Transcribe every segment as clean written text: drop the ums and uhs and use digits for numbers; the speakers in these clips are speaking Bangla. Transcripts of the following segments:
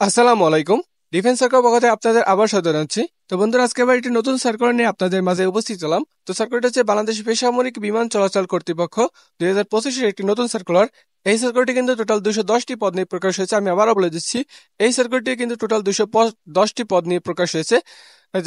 আসসালামু আলাইকুম। ডিফেন্স সার্কেল পক্ষ থেকে আপনাদের আবার স্বাগত জানাচ্ছি। তো বন্ধুরা, আজকে আবার একটি নতুন সার্কুলার নিয়ে আপনাদের মাঝে উপস্থিত হলাম। তো সার্কুলারটা হচ্ছে বাংলাদেশ বেসামরিক বিমান চলাচল কর্তৃপক্ষ 2025-এর একটি নতুন সার্কুলার। এই সার্কুলারটি কিন্তু টোটাল 210টি পদ নিয়ে প্রকাশ হয়েছে। আমি আবারও বলে দিচ্ছি, এই সার্কুলারটি কিন্তু টোটাল 210টি পদ নিয়ে প্রকাশ হয়েছে।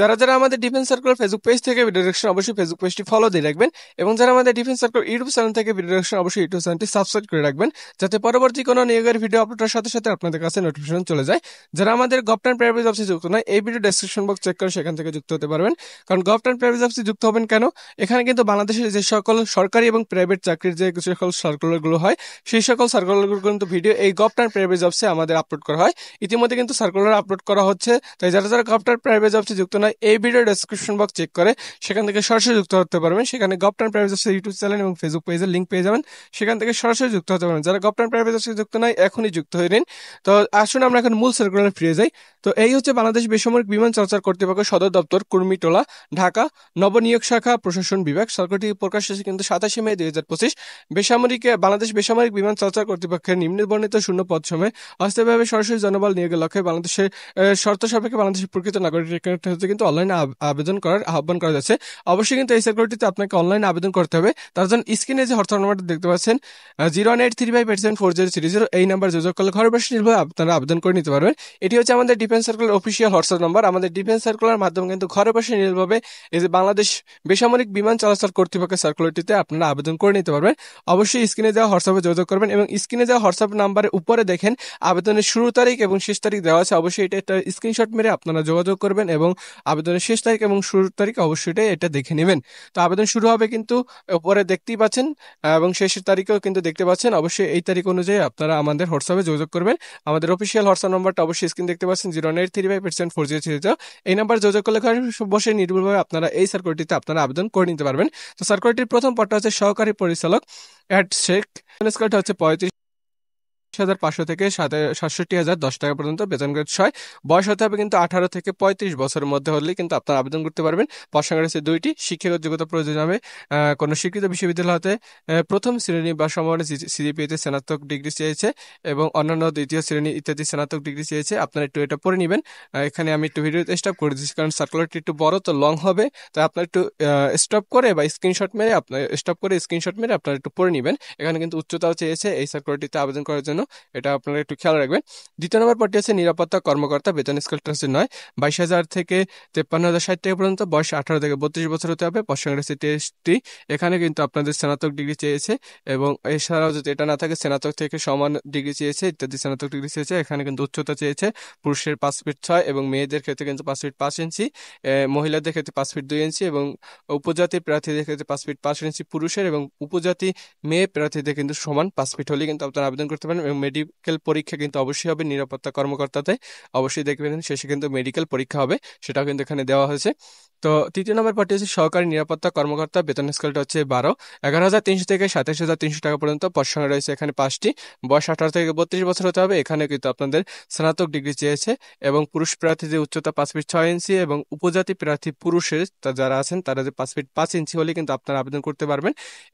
যারা যারা আমাদের ডিফেন্স সার্কুলার ফেসবুক পেজ থেকে ভিডিও দেখছেন, অবশ্যই ফেসবুক পেজটি ফলো দিয়ে রাখবেন, এবং যারা আমাদের ডিফেন্স সার্কুলার ইউটিউব চ্যানেল থেকে ভিডিও দেখছেন, অবশ্যই ইউটিউব চ্যানেলটি সাবস্ক্রাইব করে রাখবেন, যাতে পরবর্তী কোনো নিয়োগের ভিডিও আপলোডের সাথে সাথে আপনাদের কাছে নোটিফিকেশন চলে যায়। যারা আমাদের গভর্নমেন্ট প্রাইভেট জবসে যুক্ত নয়, এই ভিডিও ডেসক্রিপশন বক্স চেক করে সেখান থেকে যুক্ত হতে পারবেন। কারণ গভর্নমেন্ট প্রাইভেট জবসে যুক্ত হবেন কেন? এখানে কিন্তু বাংলাদেশের যে সকল সরকারি এবং প্রাইভেট চাকরির যে সকল সার্কুলারগুলো হয়, সেই সকল সার্কুলারগুলো কিন্তু ভিডিও এই গভর্নমেন্ট প্রাইভেট জবসে আমাদের আপলোড করা হয়। ইতিমধ্যে কিন্তু সার্কুলার আপলোড করা হচ্ছে। তাই যারা যারা গভর্নমেন্ট প্রাইভেট জবসে যুক্ত নয়, এই ভিডিও ডেসক্রিপশন বক্স চেক করে সেখান থেকে সরাসরি যুক্ত হতে পারবেন। সেখানে গভর্নমেন্ট প্রাইভেট জবসের ইউটিউব চ্যানেল এবং ফেসবুক পেজের লিঙ্ক পেয়ে যাবেন, সেখান থেকে সরাসরি যুক্ত হতে পারবেন। যারা গভর্নমেন্ট প্রাইভেট জবসে যুক্ত নয়, এখনই যুক্ত হয়ে নিন। তো আসুন আমরা এখন মূল সার্কুলারে ফিরে যাই। তো এই হচ্ছে বাংলাদেশ বেসামরিক বিমান চলাচল কর্তৃপক্ষ সদর দপ্তর, কুর্মিটোলা, ঢাকা, নবনিয়োগ শাখা, প্রশাসন বিভাগ। সার্কুলারটি প্রকাশ হয়েছে কিন্তু 27 মে 2025। বাংলাদেশ বেসামরিক বিমান চলাচল কর্তৃপক্ষের নিম্নবর্ণিত শূন্য পদ সময়ে অস্থায়ীভাবে সরাসরি জনবল নিয়োগের লক্ষ্যে বাংলাদেশের শর্ত সাপেক্ষে বাংলাদেশের প্রকৃত নাগরিক হচ্ছে কিন্তু অনলাইনে আবেদন করার আহ্বান করা যাচ্ছে। অবশ্যই কিন্তু এই সার্কুলারটিতে আপনাকে অনলাইনে আবেদন করতে হবে। তার জন্য স্ক্রিনে যে হোয়াটসঅ্যাপ নাম্বারটা দেখতে পাচ্ছেন, 01835874030, এই নাম্বার যোগাযোগ করলে ঘরে বসে নির্ভয়ে আপনারা আবেদন করে নিতে পারবেন। এটি হচ্ছে আমাদের defence circular official WhatsApp number. আমাদের ডিফেন্স সার্কুলার মাধ্যমে কিন্তু ঘরে বসে নির্ভয়ে এই যে বাংলাদেশ বেসামরিক বিমান চলাচল কর্তৃপক্ষের সার্কুলারটিতে আপনারা আবেদন করে নিতে পারবেন। অবশ্যই স্ক্রিনে দেওয়া হোয়াটসঅ্যাপে যোগাযোগ করবেন, এবং স্ক্রিনে দেওয়া হোয়াটসঅ্যাপ নাম্বারের উপরে দেখেন আবেদনের শুরু তারিখ এবং শেষ তারিখ দেওয়া আছে। অবশ্যই এটা একটা স্ক্রিনশট মেরে আপনারা যোগাযোগ করবেন, এবং আবেদনের শেষ তারিখ এবং শুরুর তারিখ অবশ্যই এটা দেখে নেবেন। তো আবেদন শুরু হবে কিন্তু উপরে দেখতেই পাচ্ছেন, এবং শেষের তারিখও কিন্তু দেখতে পাচ্ছেন। অবশ্যই এই তারিখ অনুযায়ী আপনারা আমাদের হোয়াটসঅ্যাপে যোগাযোগ করবেন। আমাদের অফিসিয়াল হোয়াটসঅ্যাপ নাম্বারটা অবশ্যই স্ক্রিন দেখতে পাচ্ছেন, 01835874030। এই নাম্বার যোগাযোগ করলে বসে নির্ভুলভাবে আপনারা এই সার্কুলারটিতে আপনারা আবেদন করে নিতে পারবেন। তো সার্কুলারটির প্রথম পদটা হচ্ছে সহকারী পরিচালক অ্যাড শেখ। স্কেলটা হচ্ছে 35,500 থেকে 67,010 টাকা পর্যন্ত, বেতন গ্রেড 6। বয়স হতে হবে কিন্তু 18 থেকে 35 বছরের মধ্যে হলে কিন্তু আপনারা আবেদন করতে পারবেন। পদ সংখ্যা রয়েছে 2টি। শিক্ষাগত যোগ্যতা প্রয়োজন হবে কোনো স্বীকৃত বিশ্ববিদ্যালয় হতে প্রথম শ্রেণী বা সমমানের সিজিপিএতে স্নাতক ডিগ্রি চেয়েছে, এবং অন্যান্য দ্বিতীয় শ্রেণী ইত্যাদি স্নাতক ডিগ্রি চেয়েছে। আপনারা একটু এটা পড়ে নেবেন। এখানে আমি একটু ভিডিও স্টপ করে দিচ্ছি, কারণ সার্কুলারটি একটু বড়, তো লং হবে। তো আপনারা একটু স্টপ করে বা স্ক্রিনশট মেরে আপনারা একটু পড়ে নেবেন। এখানে কিন্তু উচ্চতাও চেয়েছে এই সার্কুলারটিতে আবেদন করার জন্য, এটা আপনারা একটু খেয়াল রাখবেন। দ্বিতীয় নম্বর পদটি আছে নিরাপত্তা কর্মকর্তা। বেতন স্কেলটা হচ্ছে 9, 22,000 থেকে 53,060 টাকা পর্যন্ত। বয়স 18 থেকে 32 বছর হতে হবে। পদ সংখ্যা রয়েছে 23টি। এখানে কিন্তু আপনাদের স্নাতক ডিগ্রি চেয়েছে, এবং এছাড়াও যদি এটা না থাকে স্নাতক থেকে সমান ডিগ্রি চেয়েছে ইত্যাদি স্নাতক ডিগ্রি চেয়েছে। এখানে কিন্তু উচ্চতা চেয়েছে পুরুষের 5 ফিট 6, এবং মেয়েদের ক্ষেত্রে কিন্তু 5 ফিট 5 ইঞ্চি, মহিলাদের ক্ষেত্রে 5 ফিট 2 ইঞ্চি, এবং উপজাতি প্রার্থীদের ক্ষেত্রে 5 ফিট 5 ইঞ্চি পুরুষের, এবং উপজাতি মেয়ে প্রার্থীদের কিন্তু সমান 5 ফিট হলে কিন্তু আপনারা আবেদন করতে পারেন। এবং মেডিকেল পরীক্ষা কিন্তু অবশ্যই হবে নিরাপত্তা কর্মকর্তাতে। অবশ্যই দেখবেন শেষে কিন্তু মেডিকেল পরীক্ষা হবে, সেটাও কিন্তু এখানে দেওয়া হয়েছে। তো তৃতীয় নম্বর পার্টি হচ্ছে সহকারী নিরাপত্তা কর্মকর্তা। বেতন স্কেলটা হচ্ছে 11,300 থেকে 27,300 টাকা পর্যন্ত। পদ সংখ্যা রয়েছে এখানে 5টি। বয়স 18 থেকে 32 বছর হতে হবে। এখানে কিন্তু আপনাদের স্নাতক ডিগ্রি চেয়েছে, এবং পুরুষ প্রার্থীদের উচ্চতা 5 ফিট 6 ইঞ্চি, এবং উপজাতি প্রার্থী পুরুষের যারা আছেন তারা যে 5 ফিট 5 ইঞ্চি হলে কিন্তু আপনারা আবেদন করতে পারবেন।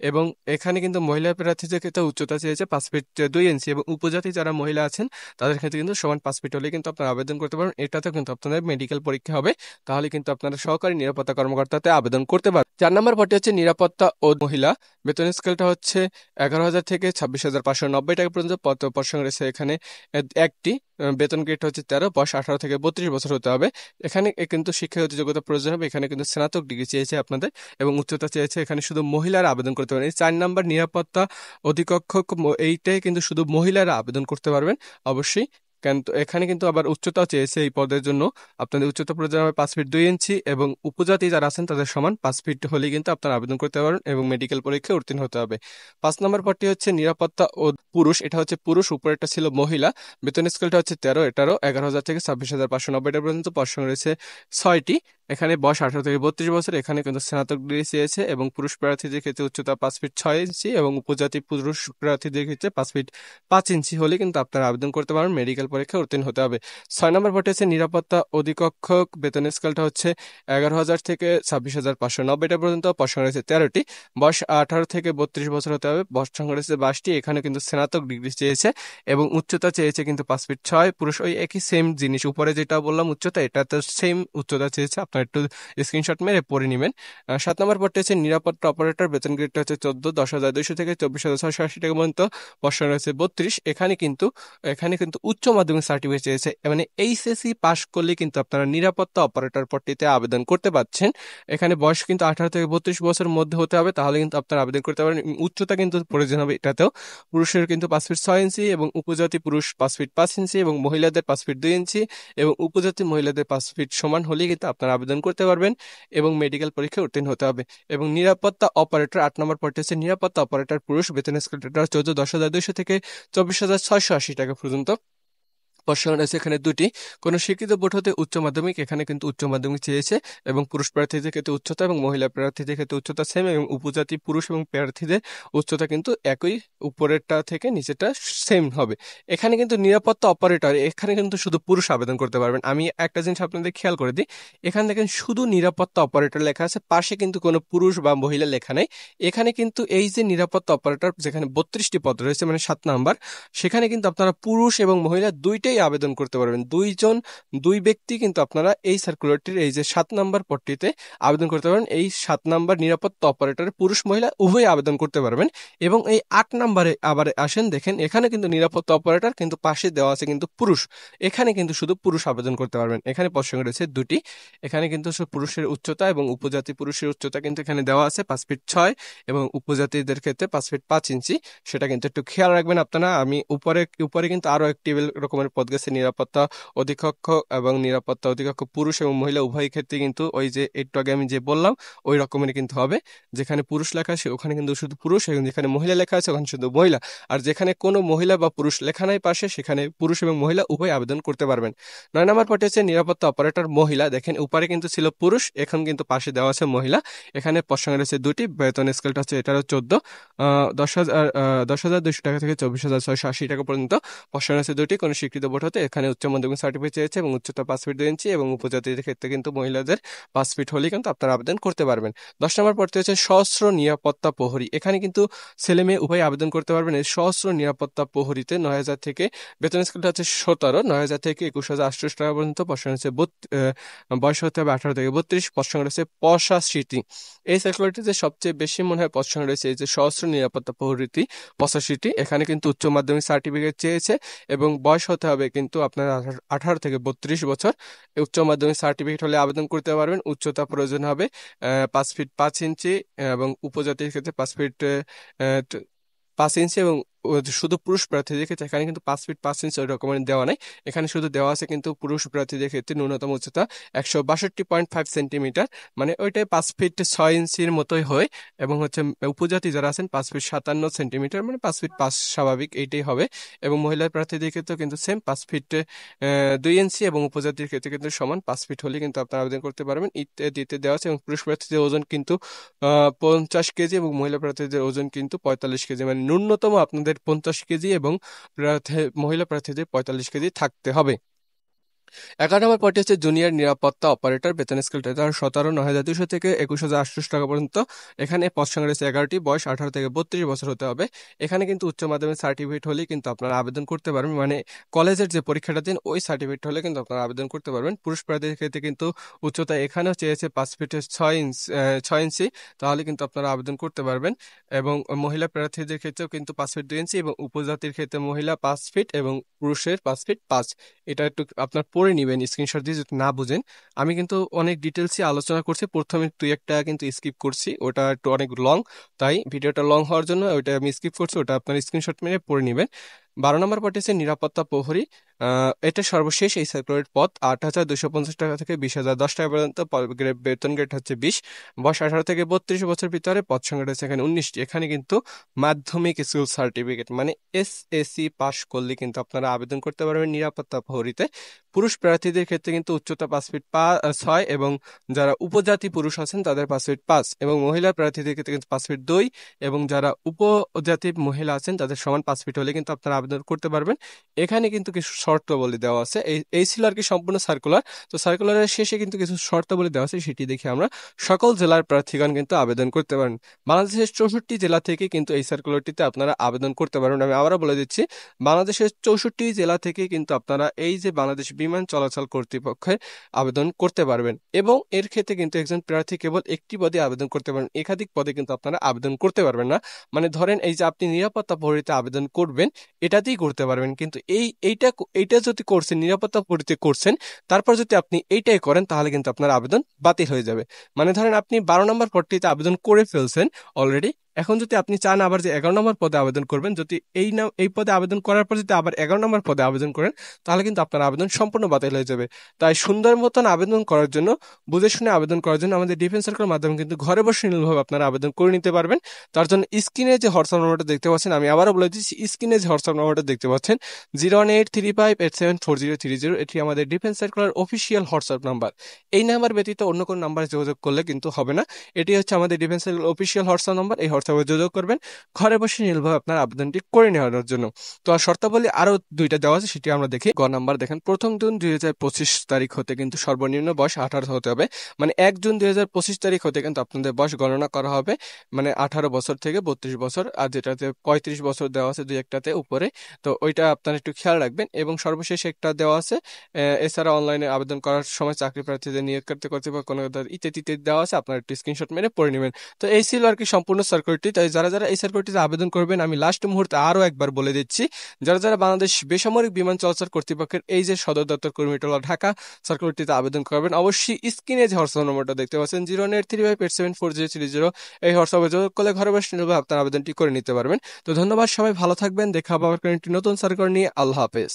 এবং এখানে কিন্তু মহিলা প্রার্থীদের ক্ষেত্রে উচ্চতা চেয়েছে 5 ফিট 2 ইঞ্চি, এবং উপজাতি যারা মহিলা আছেন তাদের ক্ষেত্রে কিন্তু সমান 5 ফিট হলে কিন্তু আপনারা আবেদন করতে পারেন। এটাতে কিন্তু আপনাদের মেডিকেল পরীক্ষা হবে, তাহলে কিন্তু আপনারা সহকারী নিরাপত্তা কর্মকর্তাতে আবেদন করতে পারেন। 4 নম্বর পদটি হচ্ছে নিরাপত্তা ও মহিলা। বেতন স্কেলটা হচ্ছে 11,000 থেকে 26,590 টাকা পর্যন্ত। পদ সংখ্যা রয়েছে এখানে একটি। বেতন গ্রেড হচ্ছে 13। বয়স 18 থেকে 32 বছর হতে হবে। এখানে কিন্তু শিক্ষাগত যোগ্যতা প্রয়োজন হবে। এখানে কিন্তু স্নাতক ডিগ্রি চেয়েছে আপনাদের, এবং উচ্চতা চেয়েছে। এখানে শুধু মহিলারা আবেদন করতে পারেন। এই 4 নম্বর নিরাপত্তা অধিকক্ষক, এইটাই কিন্তু শুধু মহিলারা আবেদন করতে পারবেন অবশ্যই। কিন্তু এখানে কিন্তু আবার উচ্চতাও চেয়েছে এই পদের জন্য। আপনাদের উচ্চতা প্রয়োজন হবে 5 ফিট 2 ইঞ্চি, এবং উপজাতি যারা আছেন তাদের সমান 5 ফিট হলে কিন্তু আপনারা আবেদন করতে পারেন, এবং মেডিকেল পরীক্ষায় উত্তীর্ণ হতে হবে। 5 নম্বর পদটি হচ্ছে নিরাপত্তা ও পুরুষ। এটা হচ্ছে পুরুষ, উপরেরটা ছিল মহিলা। বেতন স্কেলটা হচ্ছে 13। এটারও 11,000 থেকে 26,590 টাকা পর্যন্ত। পদ সংখ্যা রয়েছে 6টি। এখানে বয়স 18 থেকে 32 বছর। এখানে কিন্তু স্নাতক ডিগ্রি চেয়েছে, এবং পুরুষ প্রার্থীদের ক্ষেত্রে উচ্চতা 5 ফিট 6 ইঞ্চি, এবং উপজাতি পুরুষ প্রার্থীদের ক্ষেত্রে 5 ফিট 5 ইঞ্চি হলে কিন্তু আপনারা আবেদন করতে পারেন। মেডিকেল পরীক্ষা উত্তীর্ণ হতে হবে। 6 নম্বর পদটি হচ্ছে নিরাপত্তা অধিকক্ষক, বেতনের স্কেলটা হচ্ছে 11,000 থেকে 26,590 পর্যন্ত। পদ সংখ্যা রয়েছে 13টি। বয়স 18 থেকে 32 বছর হতে হবে। পদ সংখ্যা রয়েছে 22টি। এখানে কিন্তু স্নাতক ডিগ্রি চেয়েছে এবং উচ্চতা চেয়েছে কিন্তু 5 ফিট 6। পুরুষ ওই একই সেম জিনিস, উপরে যেটা বললাম উচ্চতা, এটা তো সেম উচ্চতা চেয়েছে, আপনার একটু স্ক্রিনশট মেরে পড়ে নেবেন। 7 নম্বর পদটি হচ্ছে নিরাপত্তা অপারেটর, বেতন গ্রেডটা হচ্ছে 14, 10,200 থেকে 24,680 টাকা পর্যন্ত। পদ সংখ্যা রয়েছে 32। এখানে কিন্তু উচ্চ মাধ্যমিক সার্টিফিকেট চেয়েছে, মানে এইচএসসি পাশ করলে কিন্তু আপনারা নিরাপত্তা অপারেটর পদটিতে আবেদন করতে পারছেন। এখানে বয়স কিন্তু 18 থেকে 32 বছরের মধ্যে হতে হবে, তাহলে কিন্তু আপনারা আবেদন করতে পারেন। উচ্চতা কিন্তু প্রয়োজন হবে এটাতেও। পুরুষের কিন্তু 5 ফিট 6 ইঞ্চি এবং উপজাতি পুরুষ 5 ফিট 5 ইঞ্চি এবং মহিলাদের 5 ফিট 2 ইঞ্চি এবং উপজাতি মহিলাদের 5 ফিট সমান হলেই কিন্তু আপনারা আবেদন করতে পারবেন এবং মেডিকেল পরীক্ষায় উত্তীর্ণ হতে হবে। এবং নিরাপত্তা অপারেটর 8 নম্বর পদটি হচ্ছে নিরাপত্তা অপারেটর পুরুষ, বেতন স্কেলটা 14, 10,200 থেকে 24,680 টাকা পর্যন্ত। পদ রয়েছে এখানে দুটি। কোন স্বীকৃত বোর্ড হতে উচ্চ মাধ্যমিক, এখানে কিন্তু উচ্চ মাধ্যমিক চেয়েছে এবং পুরুষ প্রার্থীদের ক্ষেত্রে উচ্চতা এবং মহিলা প্রার্থীদের ক্ষেত্রে উচ্চতা সেম এবং উপজাতি পুরুষ এবং প্রার্থীদের উচ্চতা কিন্তু একই, উপরেরটা থেকে নিচেটা সেম হবে। এখানে কিন্তু নিরাপত্তা অপারেটর, এখানে কিন্তু শুধু পুরুষ আবেদন করতে পারবেন। আমি একটা জিনিস আপনাদের খেয়াল করে দিই, এখানে দেখেন শুধু নিরাপত্তা অপারেটর লেখা আছে, পাশে কিন্তু কোনো পুরুষ বা মহিলা লেখা নেই। এখানে কিন্তু এই যে নিরাপত্তা অপারেটর যেখানে 32টি পদ রয়েছে, মানে 7 নাম্বার, সেখানে কিন্তু আপনারা পুরুষ এবং মহিলা দুইটাই আবেদন করতে পারবেন। দুই ব্যক্তি কিন্তু আপনারা এই সার্কুলারটির এই যে 7 নাম্বার পদটিতে আবেদন করতে পারবেন। এই 7 নাম্বার নিরাপত্তা অপারেটরে পুরুষ মহিলা উভয় আবেদন করতে পারবেন। এবং এই 8 নাম্বারে আবার আসেন, দেখেন এখানে কিন্তু নিরাপত্তা অপারেটর কিন্তু পাশে দেওয়া আছে কিন্তু পুরুষ, এখানে কিন্তু শুধু পুরুষ আবেদন করতে পারবেন। এখানে পদ সংখ্যা রয়েছে দুটি। এখানে কিন্তু পুরুষের উচ্চতা এবং উপজাতি পুরুষের উচ্চতা কিন্তু এখানে দেওয়া আছে 5 ফিট 6 এবং উপজাতিদের ক্ষেত্রে 5 ফিট 5 ইঞ্চি, সেটা কিন্তু একটু খেয়াল রাখবেন আপনারা। আমি উপরে উপরে কিন্তু আরো একটি রকমের পদ গেছে, নিরাপত্তা অধিকক্ষক এবং নিরাপত্তা অধিকক্ষক পুরুষ এবং মহিলা উভয় ক্ষেত্রে কিন্তু ওই যে একটু আগে আমি যে বললাম ওই রকমের কিন্তু হবে। যেখানে পুরুষ লেখা আছে ওখানে কিন্তু শুধু পুরুষ এবং যেখানে মহিলা লেখা আছে ওখানে শুধু মহিলা, আর যেখানে কোনো মহিলা বা পুরুষ লেখা নাই পাশে সেখানে পুরুষ এবং মহিলা উভয় আবেদন করতে পারবেন। 9 নম্বর পদে হচ্ছে নিরাপত্তা অপারেটর মহিলা, দেখেন উপরে কিন্তু ছিল পুরুষ, এখন কিন্তু পাশে দেওয়া আছে মহিলা। এখানে পদ সংখ্যা রয়েছে দুটি, বেতন স্কেলটা হচ্ছে এটারও 14, 10,200 টাকা থেকে 24,680 টাকা পর্যন্ত। পদ সংখ্যা রয়েছে দুটি। কোনো স্বীকৃত বোর্ড হতে এখানে উচ্চ মাধ্যমিক সার্টিফিকেট চেয়েছে এবং উচ্চতা 5 ফিট 2 ইঞ্চি এবং উপজাতিদের ক্ষেত্রে কিন্তু মহিলাদের 5 ফিট হলেই কিন্তু আপনারা আবেদন করতে পারবেন। 10 নম্বর পদটি হচ্ছে সশস্ত্র নিরাপত্তা প্রহরী, এখানে কিন্তু ছেলে মেয়ে উভয় আবেদন করতে পারবেন। এই সশস্ত্র নিরাপত্তা প্রহরীতে 9,000 থেকে, বেতন স্কেলটা হচ্ছে 17, 9,000 থেকে 21,800 টাকা পর্যন্ত। পদ সংখ্যা হচ্ছে বয়স হতে হবে 18 থেকে 32। পদ সংখ্যা রয়েছে 85টি। এই সার্কুলারটিতে সবচেয়ে বেশি মনে হয় পদ সংখ্যা রয়েছে এই যে সশস্ত্র নিরাপত্তা প্রহরীটি 85টি। এখানে কিন্তু উচ্চ মাধ্যমিক সার্টিফিকেট চেয়েছে এবং বয়স হতে হবে কিন্তু আপনার 18 থেকে 32 বছর। উচ্চ মাধ্যমিক সার্টিফিকেট হলে আবেদন করতে পারবেন। উচ্চতা প্রয়োজন হবে 5 ফিট 5 ইঞ্চি এবং উপজাতির ক্ষেত্রে 5 ফিট 5 ইঞ্চি এবং শুধু পুরুষ প্রার্থীদের ক্ষেত্রে এখানে কিন্তু 5 ফিট 5 ইঞ্চি ওই রকমের দেওয়া নাই, এখানে শুধু দেওয়া আছে কিন্তু পুরুষ প্রার্থীদের ক্ষেত্রে ন্যূনতম উচ্চতা 162.5 সেন্টিমিটার, মানে ওইটাই 5 ফিট 6 ইঞ্চির মতোই হয়। এবং হচ্ছে উপজাতি যারা আছেন 5 ফিট 57 সেন্টিমিটার, মানে 5 ফিট 5 স্বাভাবিক এইটাই হবে। এবং মহিলা প্রার্থীদের ক্ষেত্রেও কিন্তু সেম 5 ফিট 2 ইঞ্চি এবং উপজাতির ক্ষেত্রে কিন্তু সমান 5 ফিট হলে কিন্তু আপনারা আবেদন করতে পারবেন। ইত্যাদিতে দেওয়া আছে। এবং পুরুষ প্রার্থীদের ওজন কিন্তু 50 কেজি এবং মহিলা প্রার্থীদের ওজন কিন্তু 45 কেজি, মানে ন্যূনতম আপনাদের 50 কেজি এবং মহিলা প্রার্থীদের 45 কেজি থাকতে হবে। 11 নম্বর পদটি হচ্ছে জুনিয়র নিরাপত্তা অপারেটর, বেতন স্কেলটা 17, 9,200 থেকে 21,800 টাকা পর্যন্ত। এখানে পদ সংখ্যা রয়েছে 11টি। বয়স 18 থেকে 32 বছর হতে হবে। এখানে কিন্তু উচ্চ মাধ্যমিক সার্টিফিকেট হলেই কিন্তু আপনারা আবেদন করতে পারবেন, মানে কলেজের যে পরীক্ষাটা দিন ওই সার্টিফিকেট হলে কিন্তু আপনারা আবেদন করতে পারবেন। পুরুষ প্রার্থীদের ক্ষেত্রে কিন্তু উচ্চতা এখানেও চেয়েছে 5 ফিট 6 ইঞ্চি, তাহলে কিন্তু আপনারা আবেদন করতে পারবেন। এবং মহিলা প্রার্থীদের ক্ষেত্রেও কিন্তু 5 ফিট 2 ইঞ্চি এবং উপজাতির ক্ষেত্রে মহিলা 5 ফিট এবং পুরুষের 5 ফিট 5। এটা একটু আপনার পড়ে নিবেন স্ক্রিনশট দিয়ে যদি না বুঝেন। আমি কিন্তু অনেক ডিটেলসে আলোচনা করছি, প্রথমে তুই একটা কিন্তু স্কিপ করছি, ওটা একটু অনেক লং, তাই ভিডিওটা লং হওয়ার জন্য ওইটা আমি স্কিপ করছি, ওটা আপনার স্ক্রিনশট মেরে পড়ে নেবেন। 12 নম্বর পদটি হচ্ছে নিরাপত্তা প্রহরী, এটা সর্বশেষ এই সার্কুলার পদ। 8,250 টাকা থেকে 20,010 টাকা পর্যন্ত। বেতন গ্রেড হচ্ছে 20। বয়স 18 থেকে 32 বছর ভিতরে। পদ সংখ্যা রয়েছে এখানে 19টি। এখানে কিন্তু মাধ্যমিক স্কুল সার্টিফিকেট মানে এসএসসি পাস করলে কিন্তু আপনারা আবেদন করতে পারবেন নিরাপত্তা প্রহরীতে। পুরুষ প্রার্থীদের ক্ষেত্রে কিন্তু উচ্চতা 5 ফিট 6 এবং যারা উপজাতি পুরুষ আছেন তাদের 5 ফিট 5 এবং মহিলা প্রার্থীদের ক্ষেত্রে কিন্তু 5 ফিট 2 এবং যারা উপজাতি মহিলা আছেন তাদের সমান 5 ফিট হলে কিন্তু আপনারা আবেদন করতে পারবেন। এখানে কিন্তু কিছু শর্তাবলী দেওয়া আছে। এই ছিল আর কি সম্পূর্ণ সার্কুলার। তো সার্কুলারের শেষে কিন্তু কিছু শর্তাবলী দেওয়া আছে, সেটি দেখে আমরা সকল জেলার প্রার্থীগণ কিন্তু আবেদন করতে পারেন। বাংলাদেশের 64 জেলা থেকে কিন্তু এই সার্কুলারটিতে আপনারা আবেদন করতে পারবেন। আমি আবারও বলে দিচ্ছি, বাংলাদেশের 64 জেলা থেকে কিন্তু আপনারা এই যে বাংলাদেশ বিমান চলাচল কর্তৃপক্ষের আবেদন করতে পারবেন, এবং এর ক্ষেত্রে কিন্তু একজন প্রার্থী কেবল একটি পদে আবেদন করতে পারবেন, একাধিক পদে কিন্তু আপনারা আবেদন করতে পারবেন না। মানে ধরেন এই যে আপনি নিরাপত্তা প্রহরীতে আবেদন করবেন, এটাতেই করতে পারবেন, কিন্তু এইটা যদি করছেন, নিরাপত্তা প্রহরীতে করছেন, তারপর যদি আপনি এইটাই করেন, তাহলে কিন্তু আপনার আবেদন বাতিল হয়ে যাবে। মানে ধরেন আপনি 12 নম্বর পদটিতে আবেদন করে ফেলছেন অলরেডি, এখন যদি আপনি চান আবার যে 11 নম্বর পদে আবেদন করবেন, যদি এই পদে আবেদন করার পর যদি আবার 11 নম্বর পদে আবেদন করেন, তাহলে কিন্তু আপনার আবেদন সম্পূর্ণ বাতিল হয়ে যাবে। তাই সুন্দর মতন আবেদন করার জন্য, বুঝে শুনে আবেদন করার জন্য আমাদের ডিফেন্স সার্কেলের মাধ্যমে কিন্তু ঘরে বসে নীলভাবে আপনারা আবেদন করে নিতে পারবেন। তার জন্য স্ক্রিনে যে হোয়াটসঅ্যাপ নাম্বারটা দেখতে পাচ্ছেন, আমি আবারও বলে দিচ্ছি, স্ক্রিনে যে হোয়াটসঅ্যাপ নাম্বারটা দেখতে পাচ্ছেন 01835874030, এটি আমাদের ডিফেন্স সার্কেলের অফিসিয়াল হোয়াটসঅ্যাপ নাম্বার। এই নাম্বার ব্যতীত অন্য কোনো নাম্বারে যোগাযোগ করলে কিন্তু হবে না। এটি হচ্ছে আমাদের defence circle official WhatsApp number. এই হোয়াটসঅ্যাপে যোগাযোগ করবেন ঘরে বসে নীলভাবে আপনার আবেদনটি করে নেওয়ার জন্য। তো আর শর্তাবলী আরো দুইটা দেওয়া আছে, সেটি আমরা দেখি। গ নাম্বার দেখেন, 1 জুন 2025 তারিখ হতে কিন্তু সর্বনিম্ন বয়স 18 হতে হবে। মানে 1 জুন 2025 তারিখ হতে কিন্তু আপনাদের বয়স গণনা করা হবে, মানে 18 বছর থেকে 32 বছর, আর যেটাতে 35 বছর দেওয়া আছে দুই একটাতে উপরে, তো ওইটা আপনারা একটু খেয়াল রাখবেন। এবং সর্বশেষ একটা দেওয়া আছে, এছাড়া অনলাইনে আবেদন করার সময় চাকরি প্রার্থীদের নিয়োগ করতে কর্তৃপক্ষ কোনো ইত্যাদি দেওয়া আছে, আপনারা একটু স্ক্রিনশট মেরে পড়ে নেবেন। তো এই ছিল আর কি সম্পূর্ণ সার্কুলারটি। তাই যারা যারা এই সার্কুলারটিতে আবেদন করবেন, আমি লাস্ট মুহূর্তে আরো একবার বলে দিচ্ছি, যারা যারা বাংলাদেশ বেসামরিক বিমান চলাচল কর্তৃপক্ষের এই যে সদর দপ্তর কুর্মিটোলা ঢাকা সার্কুলারটিতে আবেদন করবেন, অবশ্যই স্ক্রিনে যে হোয়াটসঅ্যাপ নম্বরটা দেখতে পাচ্ছেন 01835874030, এই হোয়াটসঅ্যাপে যোগাযোগ করলে ঘরে বসে নির্ভয়ে আপনার আবেদনটি করে নিতে পারবেন। তো ধন্যবাদ, সবাই ভালো থাকবেন, দেখা হবে আবার একটি নতুন সার্কুলার নিয়ে। আল্লাহ হাফেজ।